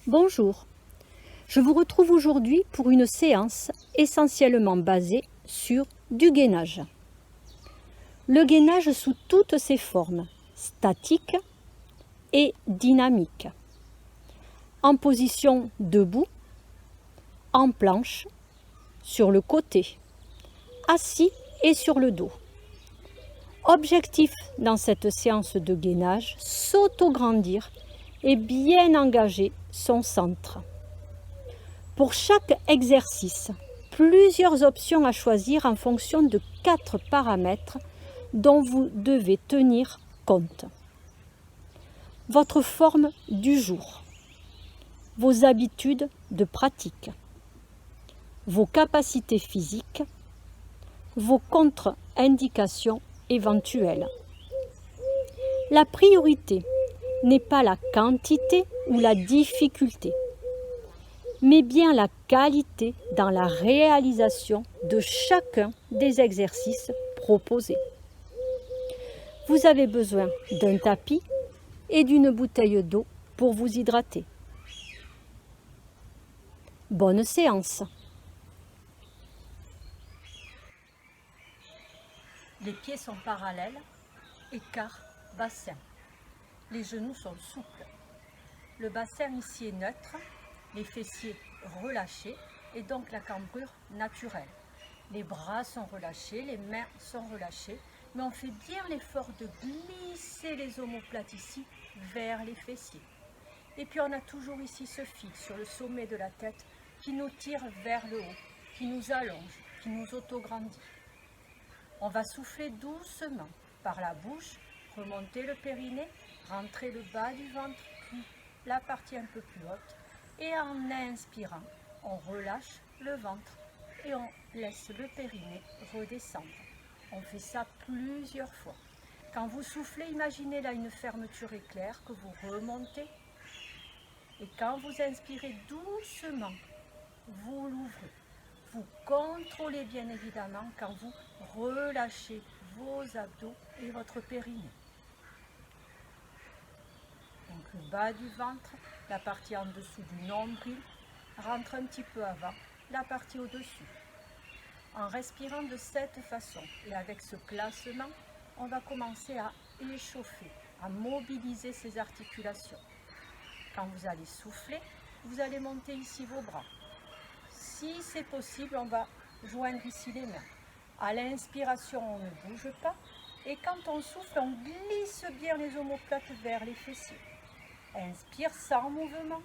Bonjour, je vous retrouve aujourd'hui pour une séance essentiellement basée sur du gainage. Le gainage sous toutes ses formes, statique et dynamique. En position debout, en planche, sur le côté, assis et sur le dos. Objectif dans cette séance de gainage, s'auto-grandir et bien engager son centre. Pour chaque exercice, plusieurs options à choisir en fonction de 4 paramètres dont vous devez tenir compte. Votre forme du jour, vos habitudes de pratique, vos capacités physiques, vos contre-indications éventuelles. La priorité n'est pas la quantité ou la difficulté, mais bien la qualité dans la réalisation de chacun des exercices proposés. Vous avez besoin d'un tapis et d'une bouteille d'eau pour vous hydrater. Bonne séance! Les pieds sont parallèles, écart bassin. Les genoux sont souples. Le bassin ici est neutre, les fessiers relâchés et donc la cambrure naturelle. Les bras sont relâchés, les mains sont relâchées, mais on fait bien l'effort de glisser les omoplates ici vers les fessiers. Et puis on a toujours ici ce fil sur le sommet de la tête qui nous tire vers le haut, qui nous allonge, qui nous autograndit. On va souffler doucement par la bouche, remonter le périnée, rentrer le bas du ventre, puis la partie un peu plus haute. Et en inspirant, on relâche le ventre et on laisse le périnée redescendre. On fait ça plusieurs fois. Quand vous soufflez, imaginez là une fermeture éclair que vous remontez. Et quand vous inspirez doucement, vous l'ouvrez. Vous contrôlez bien évidemment quand vous relâchez vos abdos et votre périnée. Donc le bas du ventre, la partie en dessous du nombril, rentre un petit peu avant, la partie au-dessus. En respirant de cette façon et avec ce placement, on va commencer à échauffer, à mobiliser ces articulations. Quand vous allez souffler, vous allez monter ici vos bras. Si c'est possible, on va joindre ici les mains. À l'inspiration, on ne bouge pas. Et quand on souffle, on glisse bien les omoplates vers les fessiers. Inspire sans mouvement.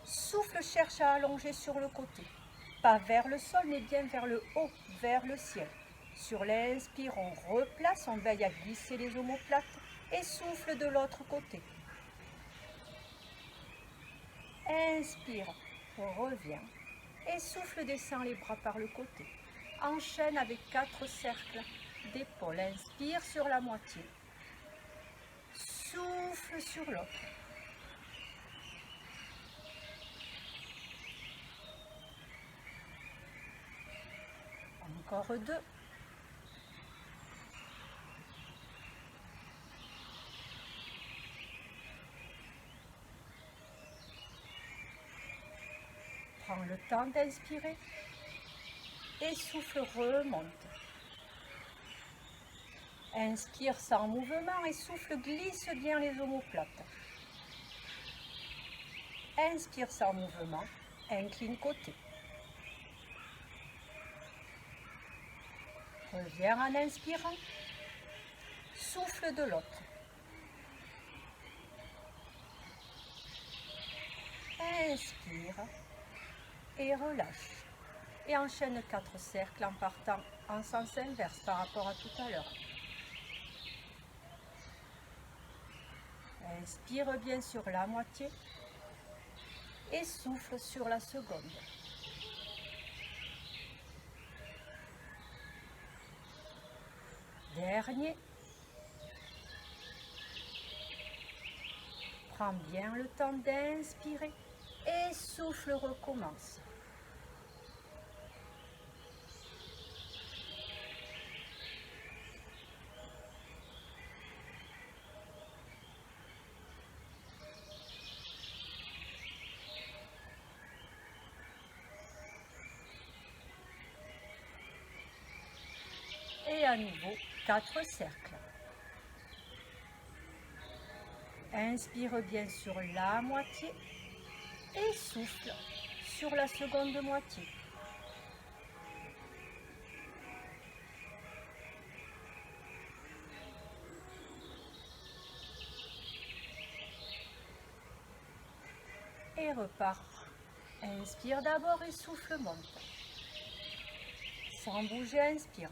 Souffle, cherche à allonger sur le côté. Pas vers le sol, mais bien vers le haut, vers le ciel. Sur l'inspire, on replace, on veille à glisser les omoplates et souffle de l'autre côté. Inspire, reviens et souffle, descend les bras par le côté. Enchaîne avec 4 cercles d'épaules. Inspire sur la moitié. Souffle sur l'autre. Encore 2. Prends le temps d'inspirer et souffle, remonte. Inspire sans mouvement et souffle, glisse bien les omoplates. Inspire sans mouvement, incline côté. Reviens en inspirant. Souffle de l'autre. Inspire et relâche. Et enchaîne 4 cercles en partant en sens inverse par rapport à tout à l'heure. Inspire bien sur la moitié et souffle sur la seconde. Dernier. Prends bien le temps d'inspirer et souffle, recommence. à nouveau 4 cercles. Inspire bien sur la moitié et souffle sur la seconde moitié. Et repars. Inspire d'abord et souffle monte. Sans bouger, inspire.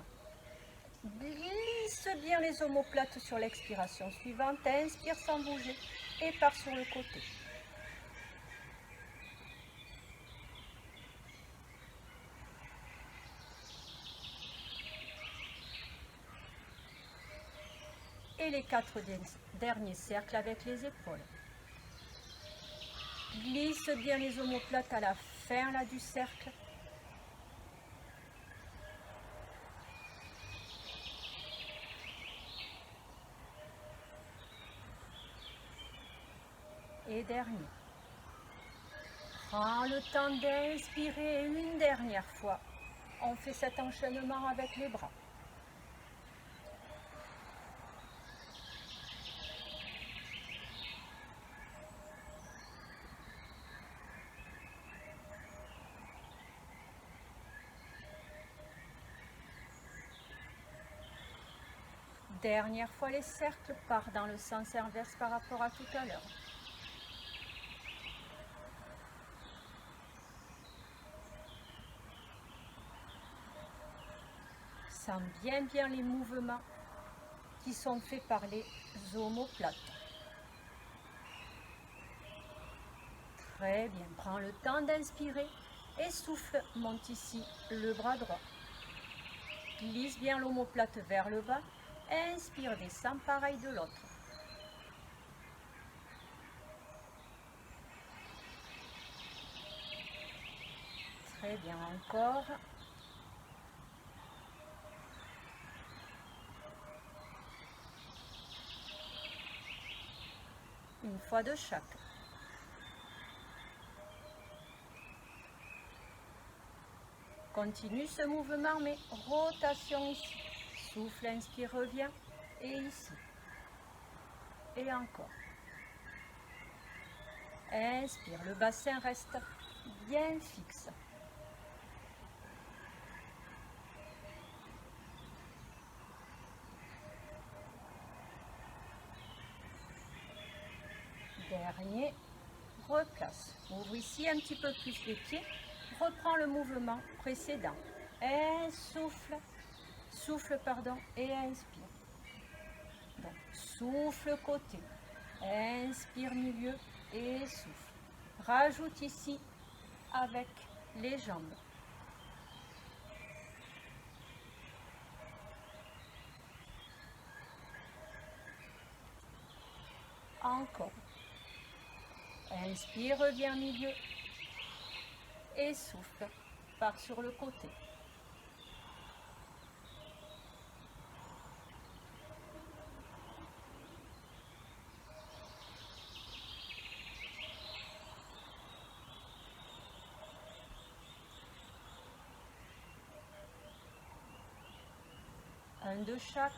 Glisse bien les omoplates sur l'expiration suivante. Inspire sans bouger et pars sur le côté. Et les 4 derniers cercles avec les épaules. Glisse bien les omoplates à la fin là, du cercle. Et dernier. Prends le temps d'inspirer une dernière fois. On fait cet enchaînement avec les bras. Dernière fois, les cercles partent dans le sens inverse par rapport à tout à l'heure. Sens bien les mouvements qui sont faits par les omoplates. Très bien, prends le temps d'inspirer et souffle, monte ici le bras droit. Glisse bien l'omoplate vers le bas. Inspire, descend, pareil de l'autre. Très bien, encore. Une fois de chaque. Continue ce mouvement, mais rotation ici. Souffle, inspire, reviens. Et ici. Et encore. Inspire, le bassin reste bien fixe. Dernier, replace. Ouvre ici un petit peu plus les pieds. Reprends le mouvement précédent. Souffle, et inspire. Donc, souffle côté. Inspire milieu et souffle. Rajoute ici avec les jambes. Encore. Inspire, reviens milieu et souffle. Pars sur le côté. Un de chaque.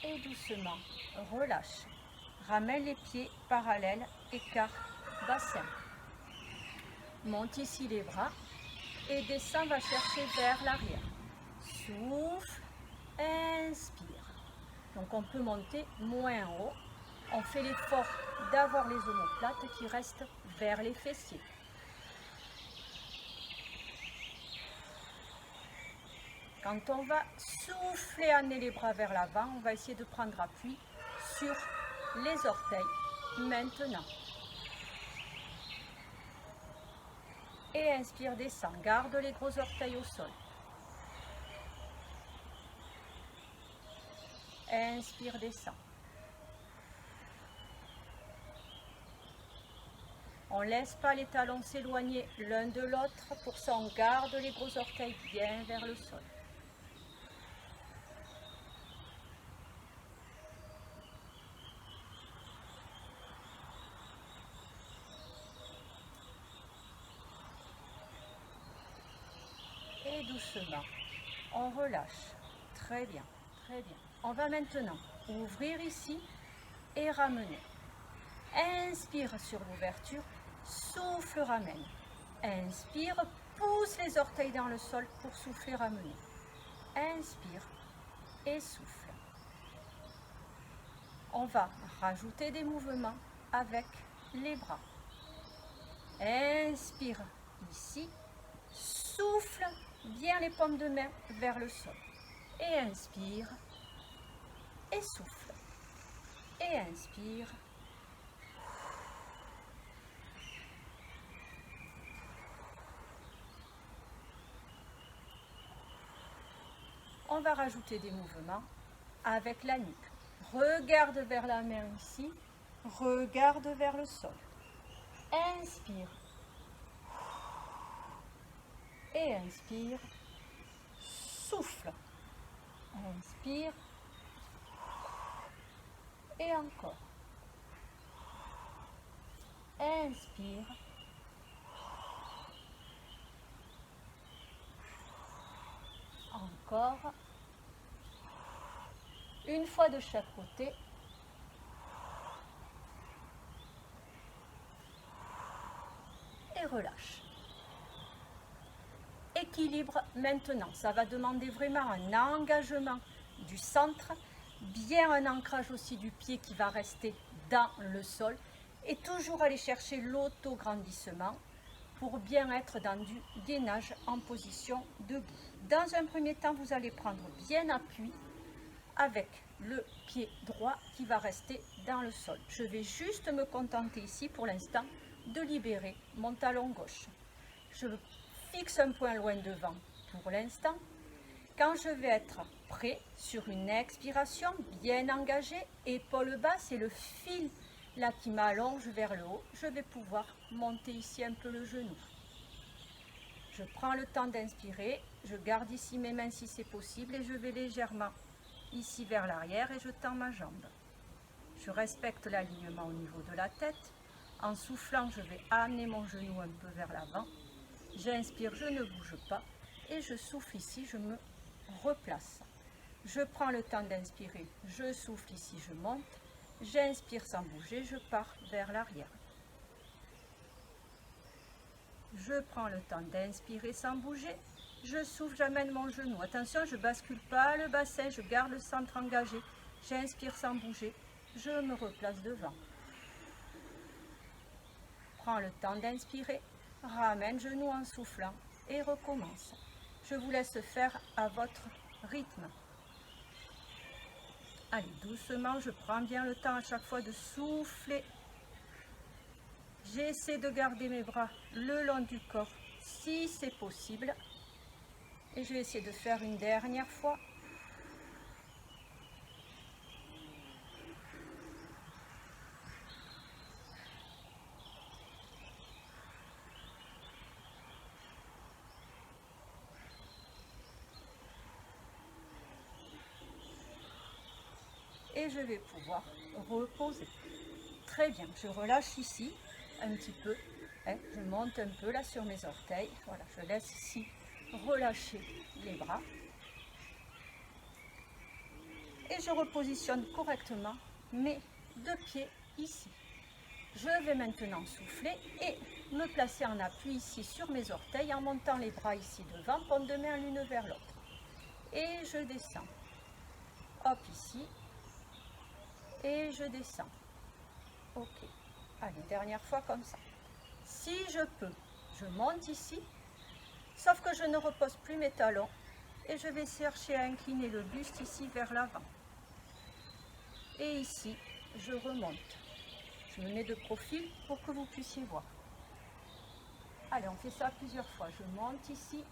Et doucement, relâche. Ramène les pieds parallèles, écarte, bassin. Monte ici les bras et descend, va chercher vers l'arrière. Souffle, inspire. Donc on peut monter moins haut. On fait l'effort d'avoir les omoplates qui restent vers les fessiers. Quand on va souffler, amener les bras vers l'avant, on va essayer de prendre appui sur les orteils. Maintenant. Et inspire, descend. Garde les gros orteils au sol. Inspire, descend. On ne laisse pas les talons s'éloigner l'un de l'autre. Pour ça, on garde les gros orteils bien vers le sol. Et doucement, On relâche. Très bien, très bien. On va maintenant ouvrir ici et ramener. Inspire sur l'ouverture, souffle, ramène. Inspire, pousse les orteils dans le sol pour souffler, ramener. Inspire et souffle. On va rajouter des mouvements avec les bras. Inspire ici, souffle bien les paumes de main vers le sol. Et inspire et souffle. Et inspire. On va rajouter des mouvements avec la nuque. Regarde vers la main ici, regarde vers le sol. Inspire. Et inspire. Souffle. Inspire. Et encore. Inspire. Encore. Une fois de chaque côté. Et relâche. Équilibre maintenant. Ça va demander vraiment un engagement du centre, bien un ancrage aussi du pied qui va rester dans le sol et toujours aller chercher l'autograndissement pour bien être dans du gainage en position debout. Dans un premier temps, vous allez prendre bien appui avec le pied droit qui va rester dans le sol. Je vais juste me contenter ici pour l'instant de libérer mon talon gauche. Je fixe un point loin devant pour l'instant. Quand je vais être prêt sur une expiration, bien engagée, épaule basse et le fil là qui m'allonge vers le haut, je vais pouvoir monter ici un peu le genou. Je prends le temps d'inspirer, je garde ici mes mains si c'est possible et je vais légèrement ici vers l'arrière et je tends ma jambe. Je respecte l'alignement au niveau de la tête. En soufflant, je vais amener mon genou un peu vers l'avant. J'inspire, je ne bouge pas et je souffle ici, je me replace. Je prends le temps d'inspirer, je souffle ici, je monte. J'inspire sans bouger, je pars vers l'arrière. Je prends le temps d'inspirer sans bouger. Je souffle, j'amène mon genou. Attention, je ne bascule pas le bassin, je garde le centre engagé. J'inspire sans bouger, je me replace devant. Prends le temps d'inspirer, ramène genou en soufflant et recommence. Je vous laisse faire à votre rythme. Allez, doucement, je prends bien le temps à chaque fois de souffler. J'essaie de garder mes bras le long du corps, si c'est possible. Et je vais essayer de faire une dernière fois. Et je vais pouvoir reposer. Très bien, je relâche ici un petit peu. Je monte un peu là sur mes orteils. Voilà, je laisse ici relâcher les bras. Et je repositionne correctement mes deux pieds ici. Je vais maintenant souffler et me placer en appui ici sur mes orteils en montant les bras ici devant, paume de main l'une vers l'autre. Et je descends. Hop, ici. Et je descends. Ok. Allez, dernière fois comme ça. Si je peux, je monte ici, sauf que je ne repose plus mes talons et je vais chercher à incliner le buste ici vers l'avant. Et ici, je remonte. Je me mets de profil pour que vous puissiez voir. Allez, on fait ça plusieurs fois. Je monte ici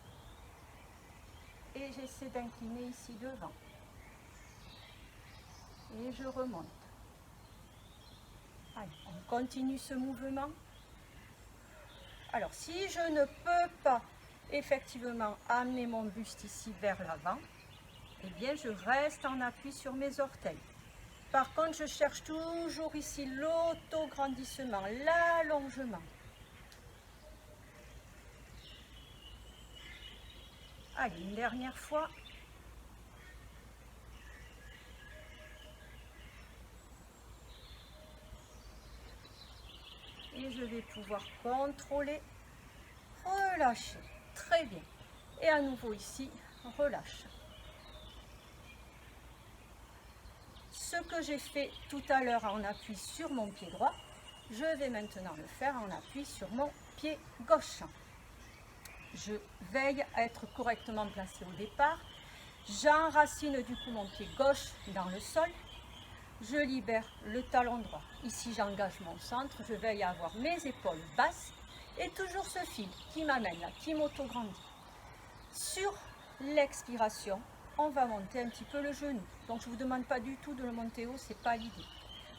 et j'essaie d'incliner ici devant. Et je remonte. Allez, on continue ce mouvement. Alors, si je ne peux pas effectivement amener mon buste ici vers l'avant, eh bien, je reste en appui sur mes orteils. Par contre, je cherche toujours ici l'autograndissement, l'allongement. Allez, une dernière fois. je vais pouvoir contrôler, relâcher. Très bien. Et à nouveau ici, relâche. Ce que j'ai fait tout à l'heure en appui sur mon pied droit, je vais maintenant le faire en appui sur mon pied gauche. Je veille à être correctement placé au départ. J'enracine du coup mon pied gauche dans le sol. Je libère le talon droit. Ici, j'engage mon centre. Je veille à avoir mes épaules basses et toujours ce fil qui m'amène là, qui m'auto-grandit. Sur l'expiration, on va monter un petit peu le genou. Donc, je ne vous demande pas du tout de le monter haut, ce n'est pas l'idée.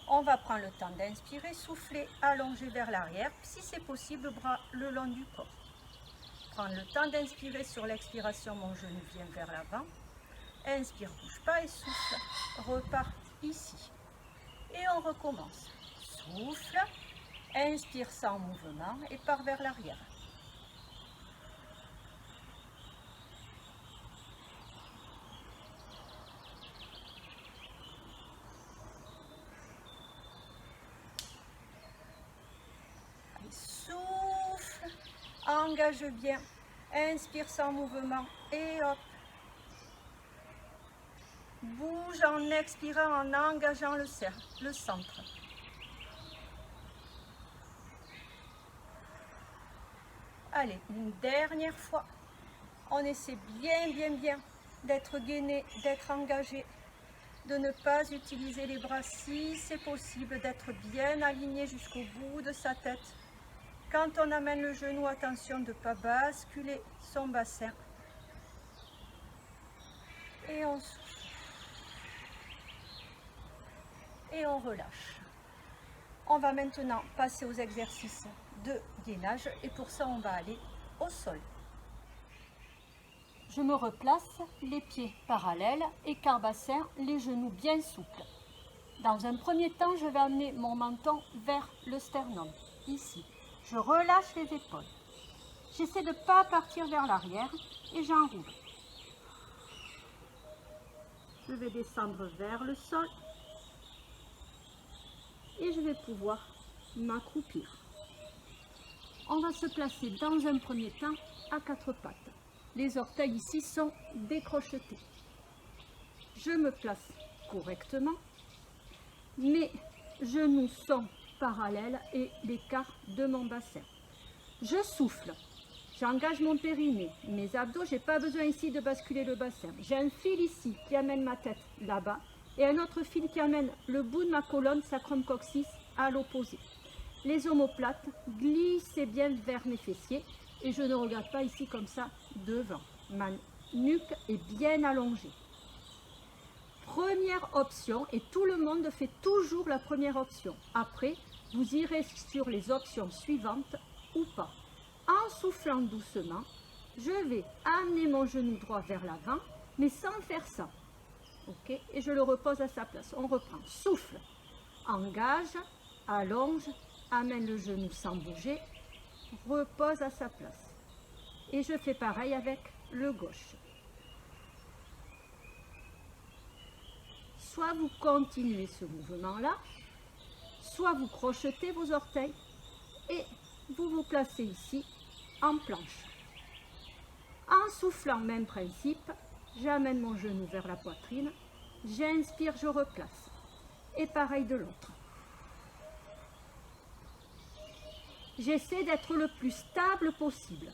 On va prendre le temps d'inspirer, souffler, allonger vers l'arrière. Si c'est possible, bras le long du corps. Prendre le temps d'inspirer sur l'expiration, mon genou vient vers l'avant. Inspire, bouge pas et souffle. Repart ici. Et on recommence. Souffle, inspire sans mouvement et part vers l'arrière. Souffle, engage bien, inspire sans mouvement et hop. Bouge en expirant, en engageant le centre. Allez, une dernière fois. On essaie bien d'être gainé, d'être engagé, de ne pas utiliser les bras si c'est possible, d'être bien aligné jusqu'au bout de sa tête. Quand on amène le genou, attention de ne pas basculer son bassin. Et on souffle. Et on relâche. On va maintenant passer aux exercices de gainage et pour ça on va aller au sol. Je me replace, les pieds parallèles, écart bassin, les genoux bien souples. Dans un premier temps, je vais amener mon menton vers le sternum, ici. Je relâche les épaules. J'essaie de ne pas partir vers l'arrière et j'enroule. Je vais descendre vers le sol. Et je vais pouvoir m'accroupir. On va se placer dans un premier temps à quatre pattes. Les orteils ici sont décrochetés. Je me place correctement. Mes genoux sont parallèles et l'écart de mon bassin. Je souffle. J'engage mon périnée, mes abdos. Je n'ai pas besoin ici de basculer le bassin. J'ai un fil ici qui amène ma tête là-bas. Et un autre fil qui amène le bout de ma colonne sacrum-coccyx à l'opposé. Les omoplates, glissez bien vers mes fessiers et je ne regarde pas ici comme ça devant. Ma nuque est bien allongée. Première option, et tout le monde fait toujours la première option. Après, vous irez sur les options suivantes ou pas. En soufflant doucement, je vais amener mon genou droit vers l'avant, mais sans faire ça. Okay, et je le repose à sa place. On reprend. Souffle, engage, allonge, amène le genou sans bouger, repose à sa place. Et je fais pareil avec le gauche. Soit vous continuez ce mouvement-là, soit vous crochetez vos orteils et vous vous placez ici en planche. En soufflant, même principe. J'amène mon genou vers la poitrine, j'inspire, je replace. Et pareil de l'autre. J'essaie d'être le plus stable possible.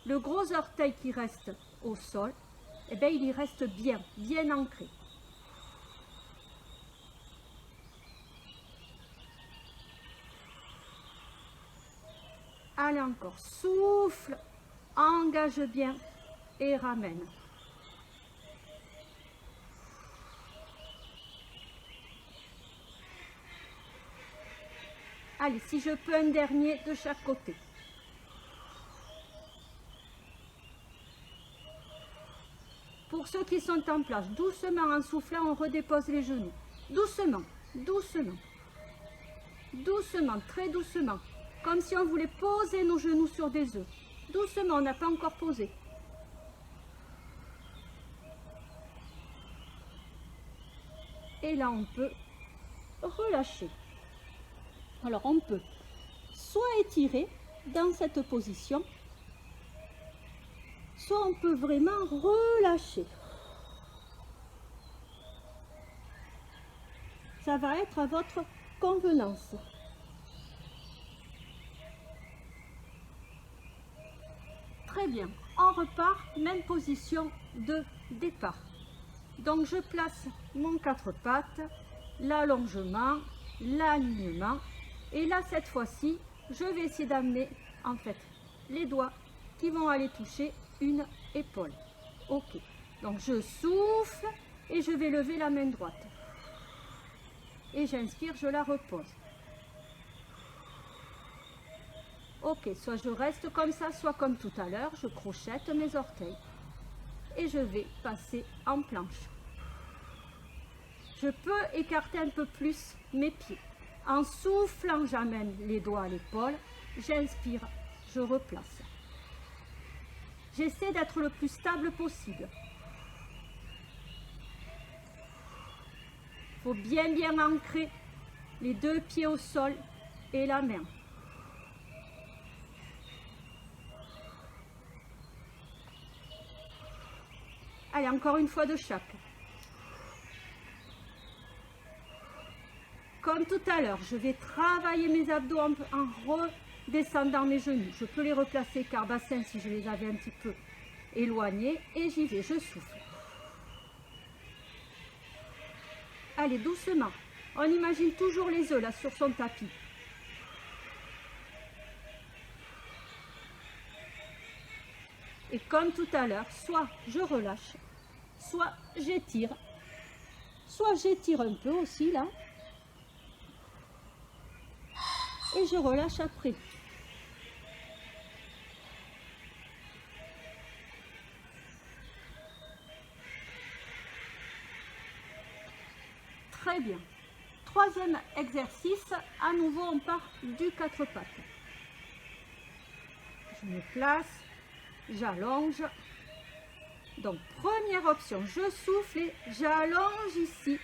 Le gros orteil qui reste au sol, eh bien, il y reste bien ancré. Allez encore, souffle, engage bien et ramène. Allez, si je peux, un dernier de chaque côté. Pour ceux qui sont en place, doucement en soufflant, on redépose les genoux. Doucement, doucement. Doucement, très doucement. Comme si on voulait poser nos genoux sur des œufs. Doucement, on n'a pas encore posé. Et là, on peut relâcher. Alors, on peut soit étirer dans cette position, soit on peut vraiment relâcher. Ça va être à votre convenance. Très bien, on repart, même position de départ. Donc je place mon 4 pattes, l'allongement, l'alignement. Et là, cette fois-ci, je vais essayer d'amener en fait les doigts qui vont aller toucher une épaule. Ok, donc je souffle et je vais lever la main droite. Et j'inspire, je la repose. Ok, soit je reste comme ça, soit comme tout à l'heure, je crochette mes orteils. Et je vais passer en planche. Je peux écarter un peu plus mes pieds. En soufflant, j'amène les doigts à l'épaule. J'inspire, je replace. J'essaie d'être le plus stable possible. Il faut bien ancrer les 2 pieds au sol et la main. Allez, encore une fois de chaque. Comme tout à l'heure, je vais travailler mes abdos en redescendant mes genoux. Je peux les replacer car bassin si je les avais un petit peu éloignés. Et j'y vais, je souffle. Allez, doucement. On imagine toujours les œufs là sur son tapis. Et comme tout à l'heure, soit je relâche, soit j'étire. Soit j'étire un peu aussi là. Et je relâche après. Très bien. Troisième exercice, à nouveau on part du 4 pattes. Je me place, j'allonge. Donc première option, je souffle et j'allonge ici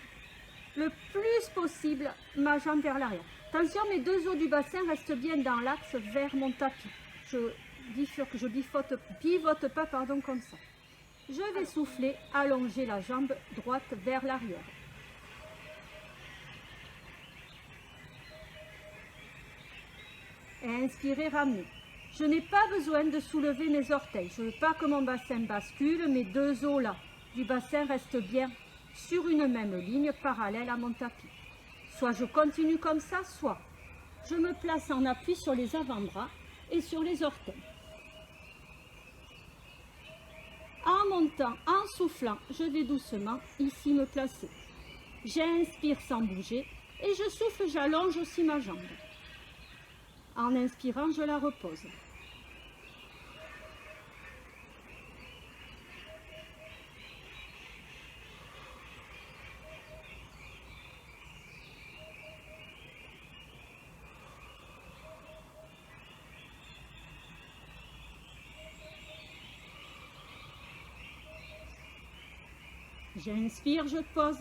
le plus possible ma jambe vers l'arrière. Attention, mes 2 os du bassin restent bien dans l'axe vers mon tapis. Je bifurque, je pivote pas, pardon, comme ça. Je vais souffler, allonger la jambe droite vers l'arrière. Et inspirer, ramener. Je n'ai pas besoin de soulever mes orteils. Je ne veux pas que mon bassin bascule. Mes 2 os là du bassin restent bien sur une même ligne parallèle à mon tapis. Soit je continue comme ça, soit je me place en appui sur les avant-bras et sur les orteils. En montant, en soufflant, je vais doucement ici me placer. J'inspire sans bouger et je souffle, j'allonge aussi ma jambe. En inspirant, je la repose. J'inspire, je pose,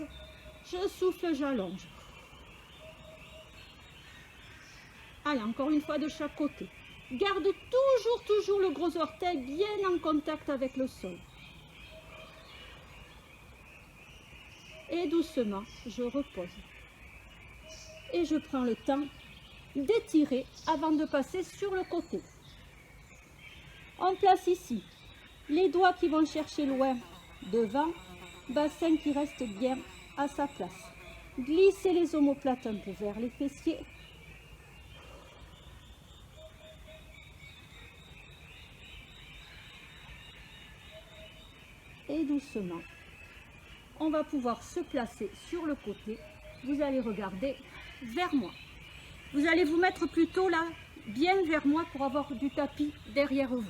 je souffle, j'allonge. Allez, encore une fois de chaque côté. Garde toujours le gros orteil bien en contact avec le sol. Et doucement, je repose. Et je prends le temps d'étirer avant de passer sur le côté. On place ici les doigts qui vont chercher loin devant, bassin qui reste bien à sa place. Glissez les omoplates un peu vers les fessiers. Et doucement, on va pouvoir se placer sur le côté. Vous allez regarder vers moi. Vous allez vous mettre plutôt là, bien vers moi pour avoir du tapis derrière vous.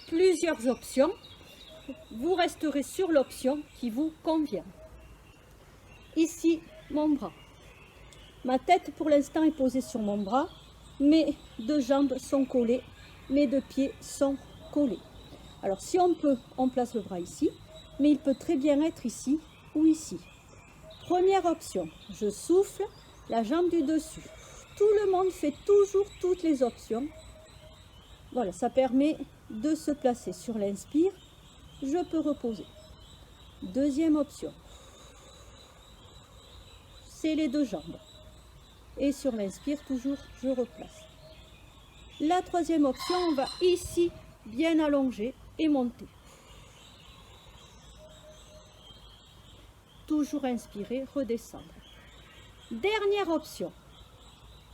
Plusieurs options. Vous resterez sur l'option qui vous convient. Ici, mon bras. Ma tête pour l'instant est posée sur mon bras. Mes 2 jambes sont collées. Mes 2 pieds sont collés. Alors si on peut, on place le bras ici. Mais il peut très bien être ici ou ici. Première option, je souffle la jambe du dessus. Tout le monde fait toujours toutes les options. Voilà, ça permet de se placer sur l'inspire. Je peux reposer. Deuxième option, c'est les deux jambes. Et sur l'inspire, toujours, je replace. La troisième option, on va ici bien allonger et monter. Toujours inspirer, redescendre. Dernière option,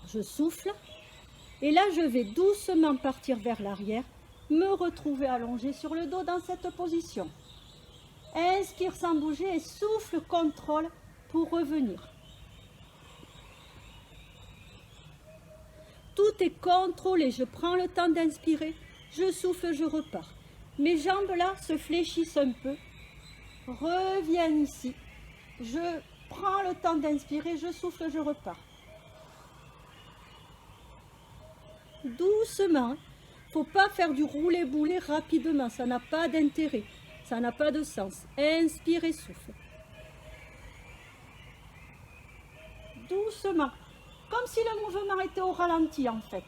je souffle et là je vais doucement partir vers l'arrière, me retrouver allongé sur le dos dans cette position. Inspire sans bouger et souffle, contrôle pour revenir. Tout est contrôlé, je prends le temps d'inspirer, je souffle, je repars. Mes jambes là se fléchissent un peu, reviennent ici, je prends le temps d'inspirer, je souffle, je repars. Doucement, il ne faut pas faire du roulé-boulé rapidement, ça n'a pas d'intérêt, ça n'a pas de sens. Inspire et souffle. Doucement, comme si le mouvement était au ralenti en fait.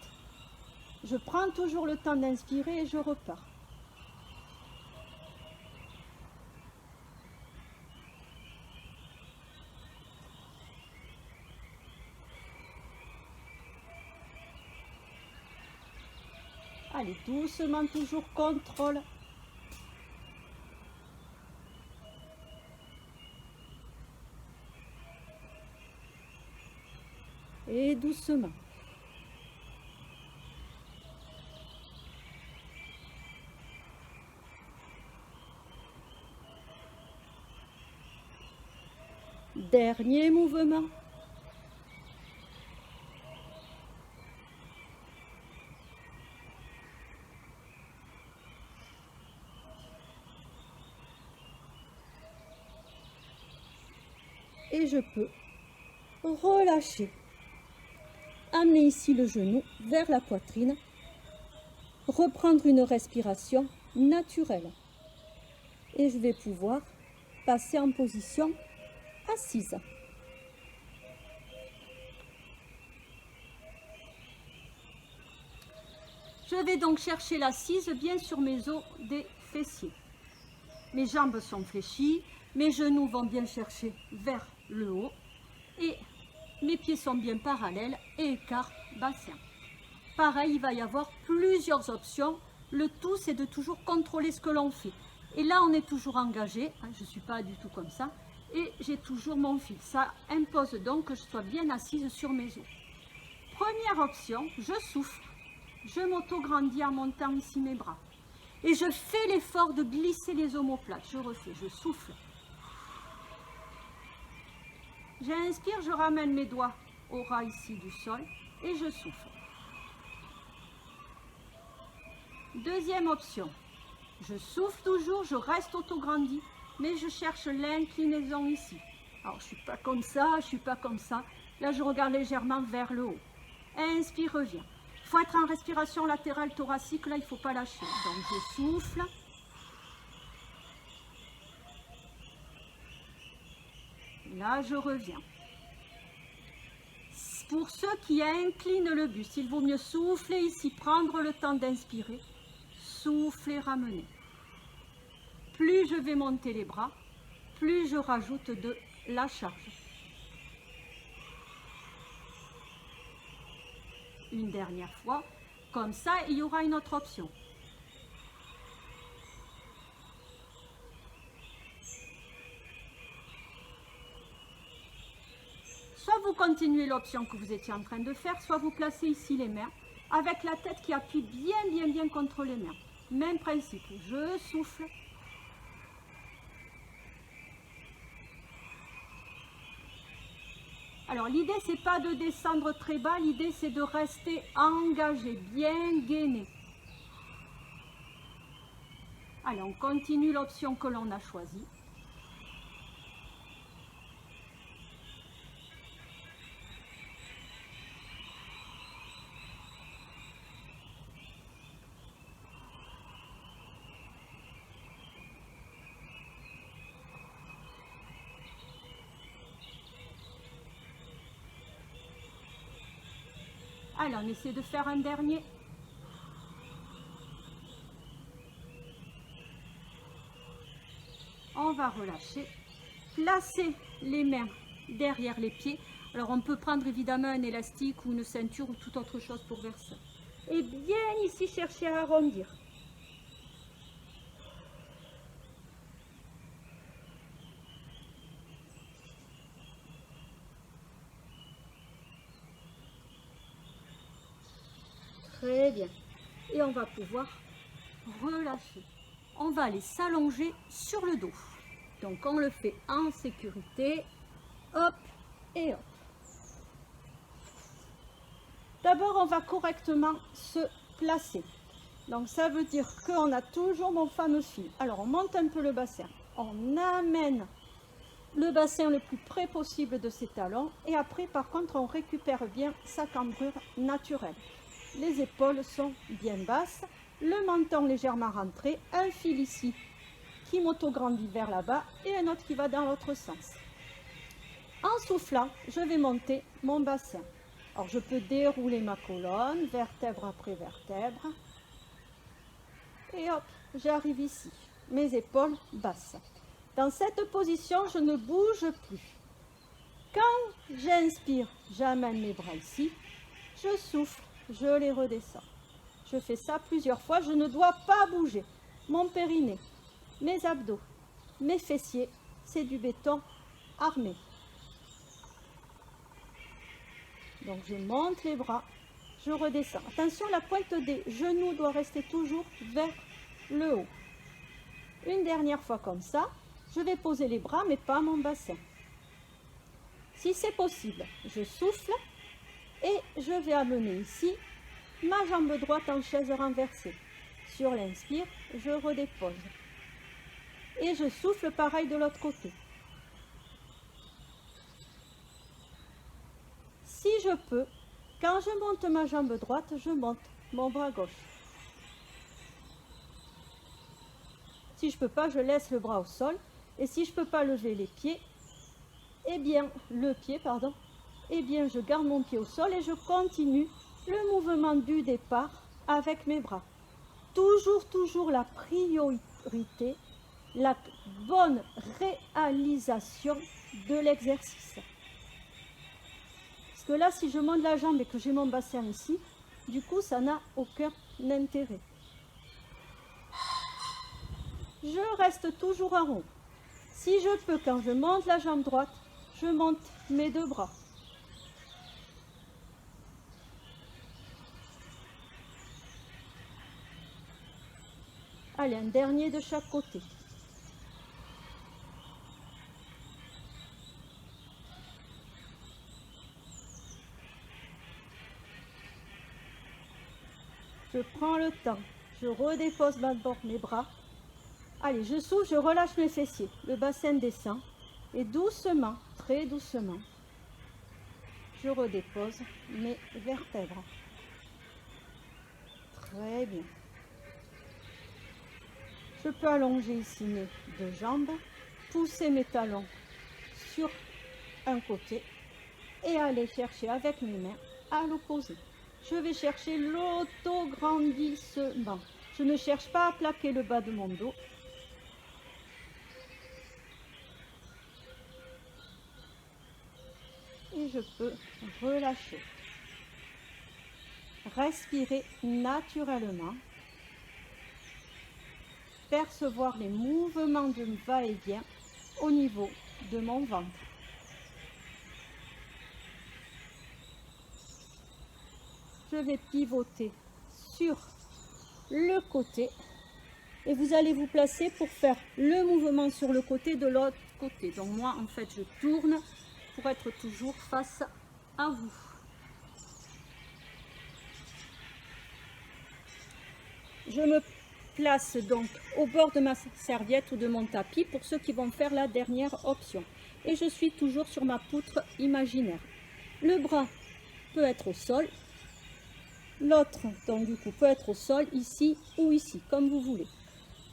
Je prends toujours le temps d'inspirer et je repars. Allez, doucement, toujours contrôle. Et doucement. Dernier mouvement. Et je peux relâcher. Amener ici le genou vers la poitrine. Reprendre une respiration naturelle. Et je vais pouvoir passer en position assise. Je vais donc chercher l'assise bien sur mes os des fessiers. Mes jambes sont fléchies, mes genoux vont bien chercher vers le haut et mes pieds sont bien parallèles et écart bassin. Pareil, il va y avoir plusieurs options. Le tout, c'est de toujours contrôler ce que l'on fait. Et là, on est toujours engagé. Je ne suis pas du tout comme ça. Et j'ai toujours mon fil. Ça impose donc que je sois bien assise sur mes os. Première option, je souffle. Je m'auto-grandis en montant ici mes bras. Et je fais l'effort de glisser les omoplates. Je refais, je souffle. J'inspire, je ramène mes doigts au ras ici du sol et je souffle. Deuxième option, je souffle toujours, je reste auto-grandi, mais je cherche l'inclinaison ici. Alors, je ne suis pas comme ça, je ne suis pas comme ça. Là, je regarde légèrement vers le haut. Inspire, reviens. Il faut être en respiration latérale thoracique, là, il ne faut pas lâcher. Donc, je souffle. Là, je reviens. Pour ceux qui inclinent le buste, il vaut mieux souffler ici, prendre le temps d'inspirer. Souffler, ramener. Plus je vais monter les bras, plus je rajoute de la charge. Une dernière fois, comme ça, il y aura une autre option. Soit vous continuez l'option que vous étiez en train de faire, soit vous placez ici les mains, avec la tête qui appuie bien contre les mains. Même principe, je souffle. Alors l'idée c'est pas de descendre très bas, l'idée c'est de rester engagé, bien gainé. Allez, on continue l'option que l'on a choisie. Allez, on essaie de faire un dernier. On va relâcher. Placer les mains derrière les pieds. Alors on peut prendre évidemment un élastique ou une ceinture ou toute autre chose pour faire ça. Et bien ici chercher à arrondir. Très bien. Et on va pouvoir relâcher. On va aller s'allonger sur le dos. Donc on le fait en sécurité. Hop et hop. D'abord, on va correctement se placer. Donc ça veut dire qu'on a toujours mon fameux fil. Alors on monte un peu le bassin. On amène le bassin le plus près possible de ses talons. Et après, par contre, on récupère bien sa cambrure naturelle. Les épaules sont bien basses. Le menton légèrement rentré. Un fil ici qui m'autograndit vers là-bas et un autre qui va dans l'autre sens. En soufflant, je vais monter mon bassin. Alors je peux dérouler ma colonne, vertèbre après vertèbre. Et hop, j'arrive ici. Mes épaules basses. Dans cette position, je ne bouge plus. Quand j'inspire, j'amène mes bras ici. Je souffle, je les redescends. Je fais ça plusieurs fois, je ne dois pas bouger. Mon périnée, mes abdos, mes fessiers, c'est du béton armé. Donc je monte les bras, je redescends. Attention, la pointe des genoux doit rester toujours vers le haut. Une dernière fois comme ça, je vais poser les bras mais pas mon bassin. Si c'est possible, je souffle et je vais amener ici ma jambe droite en chaise renversée. Sur l'inspire, je redépose. Et je souffle pareil de l'autre côté. Si je peux, quand je monte ma jambe droite, je monte mon bras gauche. Si je ne peux pas, je laisse le bras au sol. Et si je ne peux pas lever les pieds, le pied, je garde mon pied au sol et je continue le mouvement du départ avec mes bras. Toujours la priorité, la bonne réalisation de l'exercice. Parce que là, si je monte la jambe et que j'ai mon bassin ici, du coup, ça n'a aucun intérêt. Je reste toujours en haut. Si je peux, quand je monte la jambe droite, je monte mes deux bras. Allez, un dernier de chaque côté. Je prends le temps, je redépose d'abord mes bras. Allez, je souffle, je relâche mes fessiers. Le bassin descend et doucement, très doucement, je redépose mes vertèbres. Très bien. Je peux allonger ici mes deux jambes, pousser mes talons sur un côté et aller chercher avec mes mains à l'opposé. Je vais chercher l'autograndissement. Je ne cherche pas à plaquer le bas de mon dos. Et je peux relâcher. Respirer naturellement. Percevoir les mouvements de va-et-vient au niveau de mon ventre. Je vais pivoter sur le côté et vous allez vous placer pour faire le mouvement sur le côté de l'autre côté. Donc moi, en fait, je tourne pour être toujours face à vous. Je me place donc au bord de ma serviette ou de mon tapis pour ceux qui vont faire la dernière option. Et je suis toujours sur ma poutre imaginaire. Le bras peut être au sol. L'autre, donc du coup, peut être au sol, ici ou ici, comme vous voulez.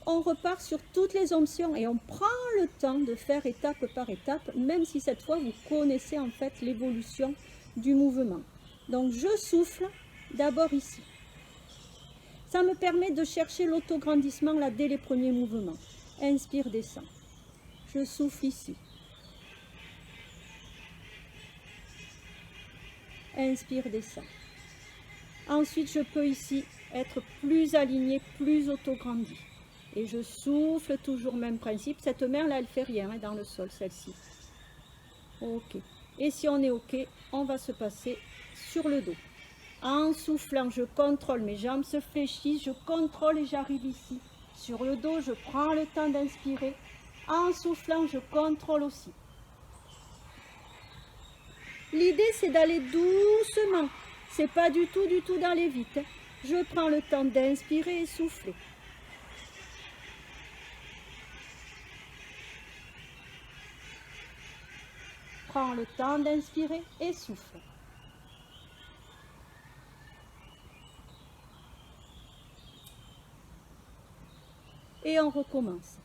On repart sur toutes les options et on prend le temps de faire étape par étape, même si cette fois vous connaissez en fait l'évolution du mouvement. Donc je souffle d'abord ici. Ça me permet de chercher l'autograndissement là dès les premiers mouvements. Inspire, descend. Je souffle ici. Inspire, descend. Ensuite, je peux ici être plus aligné, plus autograndi. Et je souffle, toujours même principe. Cette main là, elle ne fait rien dans le sol, celle-ci. Ok. Et si on est ok, on va se passer sur le dos. En soufflant, je contrôle, mes jambes se fléchissent, je contrôle et j'arrive ici. Sur le dos, je prends le temps d'inspirer. En soufflant, je contrôle aussi. L'idée, c'est d'aller doucement. C'est pas du tout d'aller vite. Je prends le temps d'inspirer et souffler. Prends le temps d'inspirer et souffle. Et on recommence.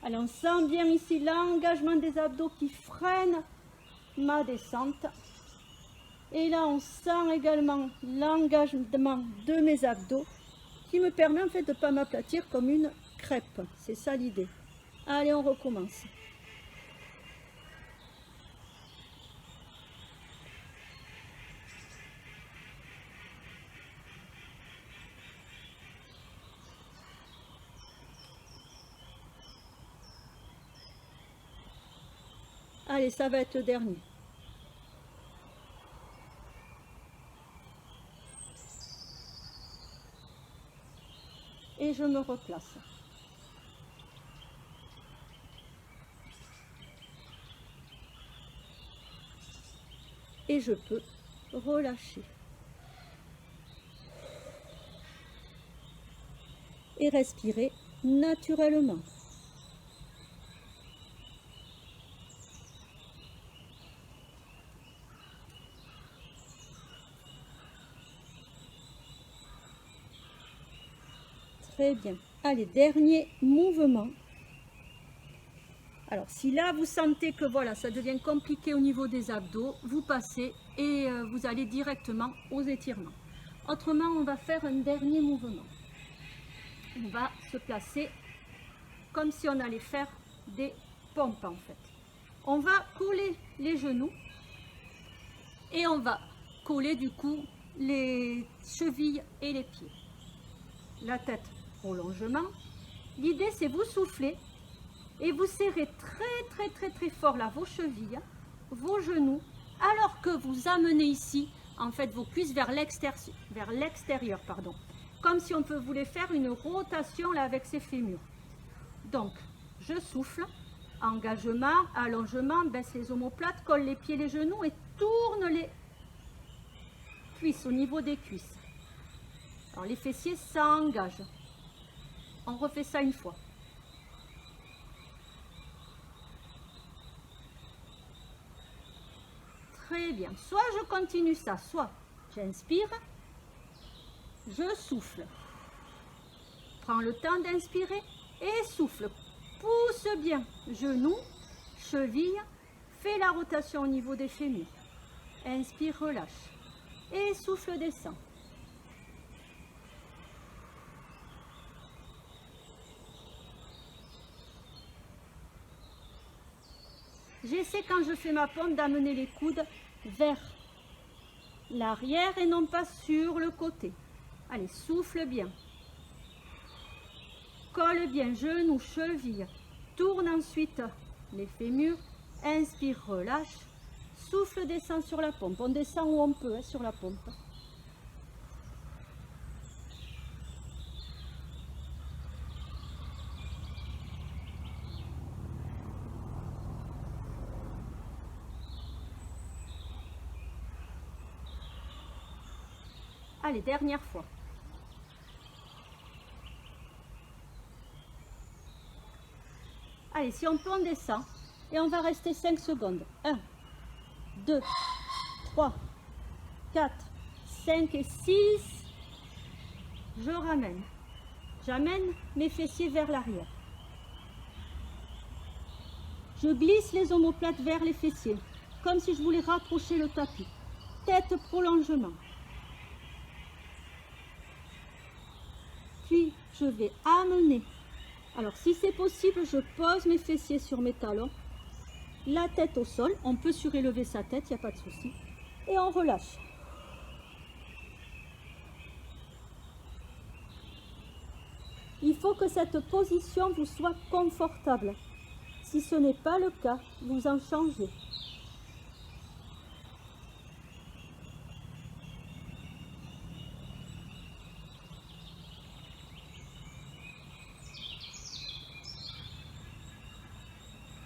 Allez, on sent bien ici l'engagement des abdos qui freine ma descente. Et là, on sent également l'engagement de mes abdos qui me permet en fait de ne pas m'aplatir comme une crêpe. C'est ça l'idée. Allez, on recommence. Allez, ça va être le dernier. Et je me replace. Et je peux relâcher. Et respirer naturellement. Très bien. Allez, dernier mouvement. Alors, si là, vous sentez que voilà, ça devient compliqué au niveau des abdos, vous passez et vous allez directement aux étirements. Autrement, on va faire un dernier mouvement. On va se placer comme si on allait faire des pompes en fait. On va coller les genoux et on va coller du coup les chevilles et les pieds. La tête prolongement. L'idée c'est vous soufflez et vous serrez très fort là vos chevilles, vos genoux, alors que vous amenez ici en fait vos cuisses vers l'extérieur, pardon. Comme si on voulait faire une rotation là avec ses fémurs. Donc, je souffle, engagement, allongement, baisse les omoplates, colle les pieds, les genoux et tourne les cuisses au niveau des cuisses. Alors, les fessiers s'engagent. On refait ça une fois. Très bien. Soit je continue ça, soit j'inspire. Je souffle. Prends le temps d'inspirer et souffle. Pousse bien. Genoux, cheville. Fais la rotation au niveau des fémurs. Inspire, relâche. Et souffle, descend. J'essaie quand je fais ma pompe d'amener les coudes vers l'arrière et non pas sur le côté. Allez, souffle bien. Colle bien, genoux, cheville. Tourne ensuite les fémurs. Inspire, relâche. Souffle, descend sur la pompe. On descend où on peut sur la pompe. Allez, dernière fois. Allez, si on peut, on descend. Et on va rester 5 secondes. 1, 2, 3, 4, 5 et 6. Je ramène. J'amène mes fessiers vers l'arrière. Je glisse les omoplates vers les fessiers. comme si je voulais rapprocher le tapis. Tête prolongement. Puis je vais amener. Alors si c'est possible, je pose mes fessiers sur mes talons. La tête au sol. On peut surélever sa tête, il n'y a pas de souci. Et on relâche. Il faut que cette position vous soit confortable. Si ce n'est pas le cas, vous en changez.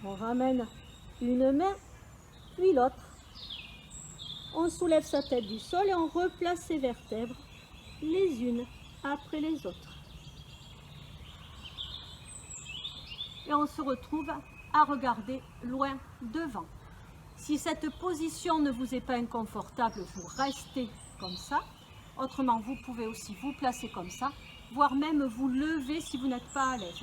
On ramène une main, puis l'autre. On soulève sa tête du sol et on replace ses vertèbres les unes après les autres. Et on se retrouve à regarder loin devant. Si cette position ne vous est pas inconfortable, vous restez comme ça. Autrement, vous pouvez aussi vous placer comme ça, voire même vous lever si vous n'êtes pas à l'aise.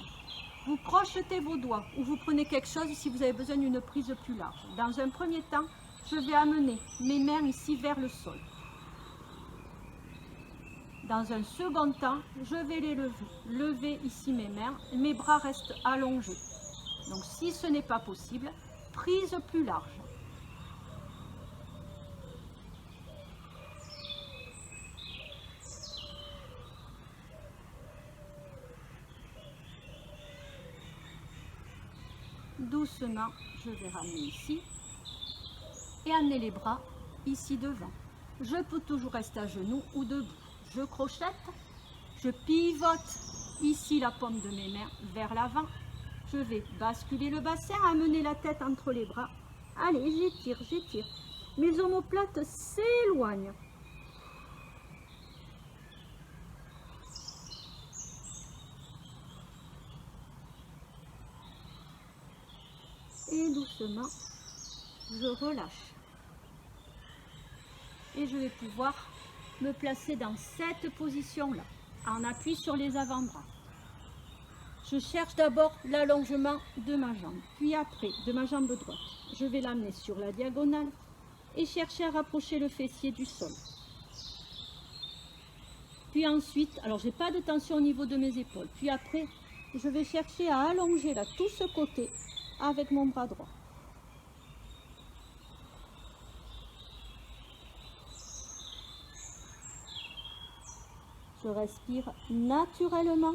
Vous crochetez vos doigts ou vous prenez quelque chose si vous avez besoin d'une prise plus large. Dans un premier temps, je vais amener mes mains ici vers le sol. Dans un second temps, je vais les lever. Lever ici mes mains, mes bras restent allongés. Donc si ce n'est pas possible, prise plus large. Doucement, je vais ramener ici et amener les bras ici devant. Je peux toujours rester à genoux ou debout. Je crochette, je pivote ici la paume de mes mains vers l'avant. Je vais basculer le bassin, amener la tête entre les bras. Allez, j'étire, j'étire. Mes omoplates s'éloignent. Et doucement, je relâche. Et je vais pouvoir me placer dans cette position-là, en appui sur les avant-bras. Je cherche d'abord l'allongement de ma jambe, puis après de ma jambe droite. Je vais l'amener sur la diagonale et chercher à rapprocher le fessier du sol. Puis ensuite, alors j'ai pas de tension au niveau de mes épaules. Puis après, je vais chercher à allonger là tout ce côté avec mon bras droit. Je respire naturellement.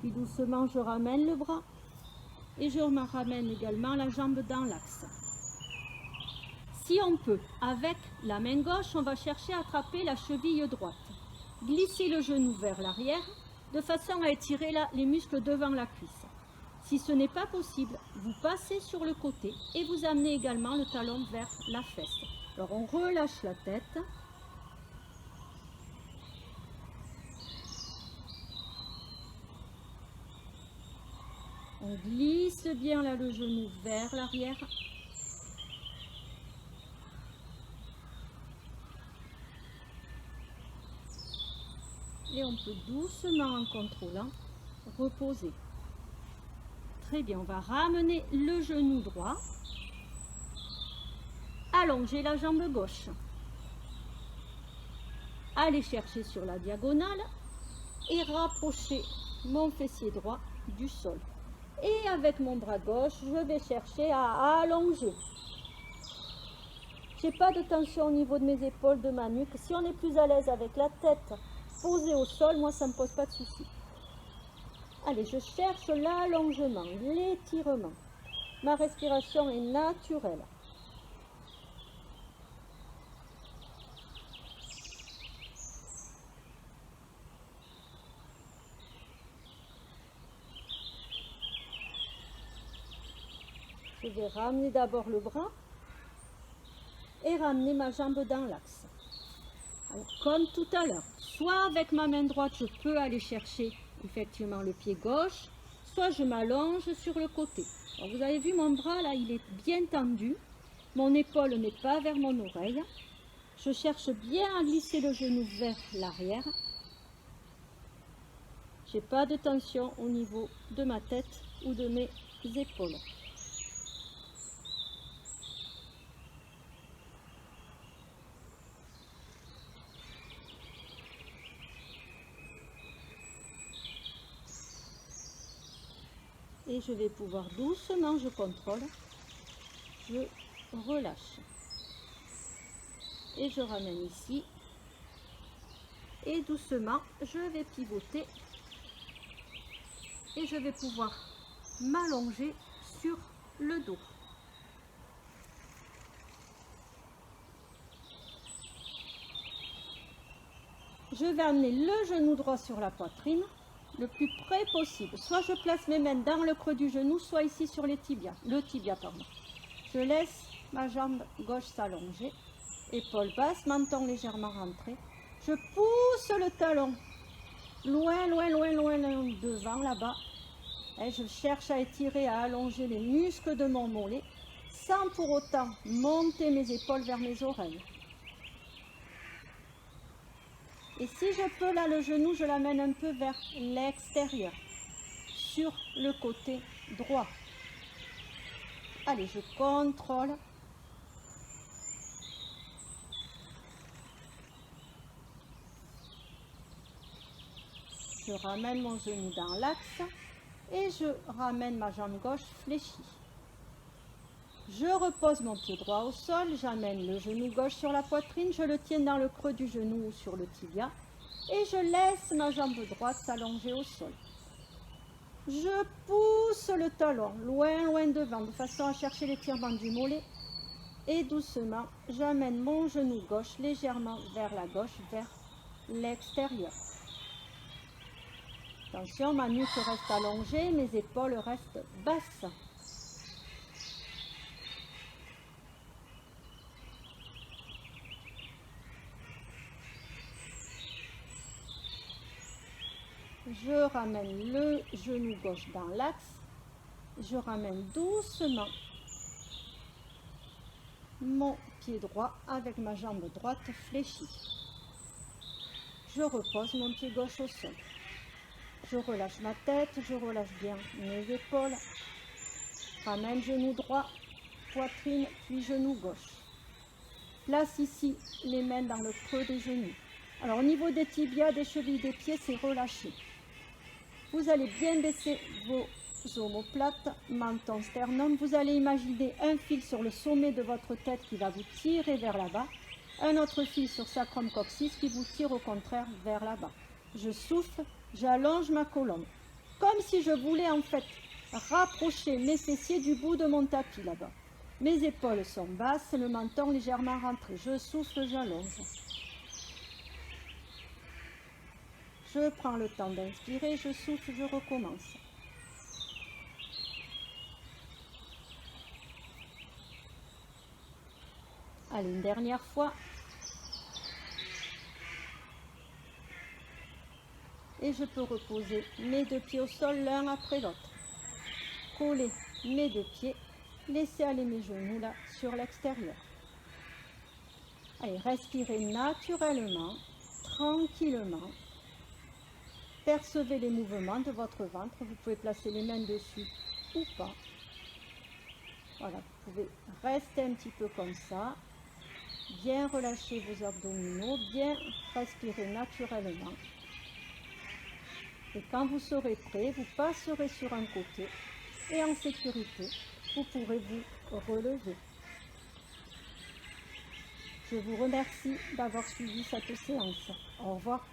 Puis doucement, je ramène le bras et je me ramène également la jambe dans l'axe. Si on peut, avec la main gauche, on va chercher à attraper la cheville droite. Glissez le genou vers l'arrière de façon à étirer les muscles devant la cuisse. Si ce n'est pas possible, vous passez sur le côté et vous amenez également le talon vers la fesse. Alors on relâche la tête. On glisse bien là le genou vers l'arrière. Et on peut doucement, en contrôlant, reposer. Très bien, on va ramener le genou droit. Allonger la jambe gauche. Aller chercher sur la diagonale et rapprocher mon fessier droit du sol. Et avec mon bras gauche, je vais chercher à allonger. Je n'ai pas de tension au niveau de mes épaules, de ma nuque. Si on est plus à l'aise avec la tête posée au sol, moi ça ne me pose pas de souci. Allez, je cherche l'allongement, l'étirement. Ma respiration est naturelle. Je vais ramener d'abord le bras et ramener ma jambe dans l'axe. Alors, comme tout à l'heure, soit avec ma main droite, je peux aller chercher effectivement le pied gauche, soit je m'allonge sur le côté. Alors, vous avez vu mon bras là, il est bien tendu. Mon épaule n'est pas vers mon oreille. Je cherche bien à glisser le genou vers l'arrière. Je n'ai pas de tension au niveau de ma tête ou de mes épaules. Et je vais pouvoir doucement, je contrôle, je relâche. Et je ramène ici. Et doucement, je vais pivoter. Et je vais pouvoir m'allonger sur le dos. Je vais amener le genou droit sur la poitrine le plus près possible. Soit je place mes mains dans le creux du genou, soit ici sur les tibias, le tibia, pardon. Je laisse ma jambe gauche s'allonger, épaule basse, menton légèrement rentré. Je pousse le talon loin, loin, loin, loin, loin devant, là-bas. Et je cherche à étirer, à allonger les muscles de mon mollet, sans pour autant monter mes épaules vers mes oreilles. Et si je peux, là, le genou, je l'amène un peu vers l'extérieur, sur le côté droit. Allez, je contrôle. Je ramène mon genou dans l'axe et je ramène ma jambe gauche fléchie. Je repose mon pied droit au sol, j'amène le genou gauche sur la poitrine, je le tiens dans le creux du genou ou sur le tibia et je laisse ma jambe droite s'allonger au sol. Je pousse le talon loin, loin devant de façon à chercher l'étirement du mollet et doucement, j'amène mon genou gauche légèrement vers la gauche, vers l'extérieur. Attention, ma nuque reste allongée, mes épaules restent basses. Je ramène le genou gauche dans l'axe. Je ramène doucement mon pied droit avec ma jambe droite fléchie. Je repose mon pied gauche au sol. Je relâche ma tête, je relâche bien mes épaules. Ramène genou droit, poitrine, puis genou gauche. Place ici les mains dans le creux des genoux. Alors au niveau des tibias, des chevilles, des pieds, c'est relâché. Vous allez bien baisser vos omoplates, menton, sternum. Vous allez imaginer un fil sur le sommet de votre tête qui va vous tirer vers là-bas. Un autre fil sur sacrum coccyx qui vous tire au contraire vers là-bas. Je souffle, j'allonge ma colonne. Comme si je voulais en fait rapprocher mes fessiers du bout de mon tapis là-bas. Mes épaules sont basses, le menton légèrement rentré. Je souffle, j'allonge. Je prends le temps d'inspirer, je souffle, je recommence. Allez, une dernière fois. Et je peux reposer mes deux pieds au sol l'un après l'autre. Coller mes deux pieds, laisser aller mes genoux là sur l'extérieur. Allez, respirez naturellement, tranquillement. Percevez les mouvements de votre ventre. Vous pouvez placer les mains dessus ou pas. Voilà, vous pouvez rester un petit peu comme ça. Bien relâcher vos abdominaux, bien respirer naturellement. Et quand vous serez prêt, vous passerez sur un côté et en sécurité, vous pourrez vous relever. Je vous remercie d'avoir suivi cette séance. Au revoir.